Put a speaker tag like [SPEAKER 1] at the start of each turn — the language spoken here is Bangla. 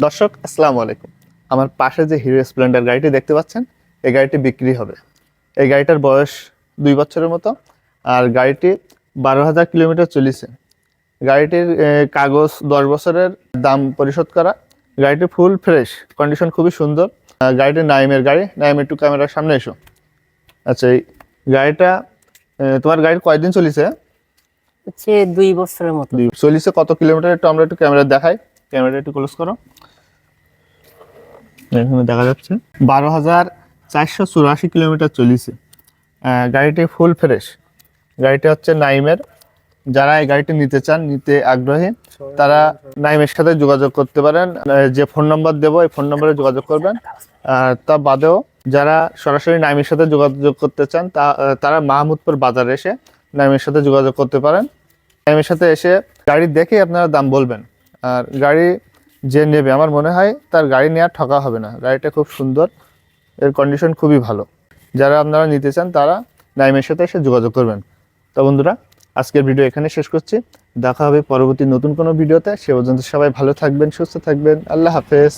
[SPEAKER 1] দর্শক আসসালামু আলাইকুম। আমার পাশে যে হিরো স্প্লেন্ডার গাড়িটি দেখতে পাচ্ছেন, এই গাড়িটি বিক্রি হবে। এই গাড়িটার বয়স 2 বছরের মতো, আর গাড়িটি 12,000 কিলোমিটার চলেছে। গাড়িটির কাগজ 10 বছরের, দাম পরিশোধ করা। গাড়িটি ফুল ফ্রেশ, কন্ডিশন খুবই সুন্দর। গাড়িটি নাইমের গাড়ি। নাইম, একটু ক্যামেরার সামনে এসো। আচ্ছা, এই গাড়িটা তোমার গাড়ির কয়দিন চলেছে?
[SPEAKER 2] হচ্ছে 2 বছরের মতো।
[SPEAKER 1] চলেছে কত কিলোমিটার একটু আমরা একটু ক্যামেরা দেখাই। ক্যামেরা একটু ক্লোজ করো। এখানে দেখা যাচ্ছে 12,484 কিলোমিটার চলেছে। গাড়িটি ফুল ফ্রেশ। গাড়িটি হচ্ছে নাইমের। যারা এই গাড়িটি নিতে চান, নিতে আগ্রহী, তারা নাইমের সাথে যোগাযোগ করতে পারেন। যে ফোন নম্বর দেবো, এই ফোন নম্বরে যোগাযোগ করবেন। আর তা বাদেও যারা সরাসরি নাইমের সাথে যোগাযোগ করতে চান, তারা মাহমুদপুর বাজারে এসে নাইমের সাথে যোগাযোগ করতে পারেন। নাইমের সাথে এসে গাড়ি দেখে আপনারা দাম বলবেন। আর গাড়ি যে নেবে, আমার মনে হয় তার গাড়ি নেওয়ার ঠকা হবে না। গাড়িটা খুব সুন্দর, এর কন্ডিশন খুবই ভালো। যারা আপনারা নিতে চান তারা নাইমের সাথে এসে যোগাযোগ করবেন। তো বন্ধুরা, আজকের ভিডিও এখানে শেষ করছি। দেখা হবে পরবর্তী নতুন কোনো ভিডিওতে। সে পর্যন্ত সবাই ভালো থাকবেন, সুস্থ থাকবেন। আল্লাহ হাফেজ।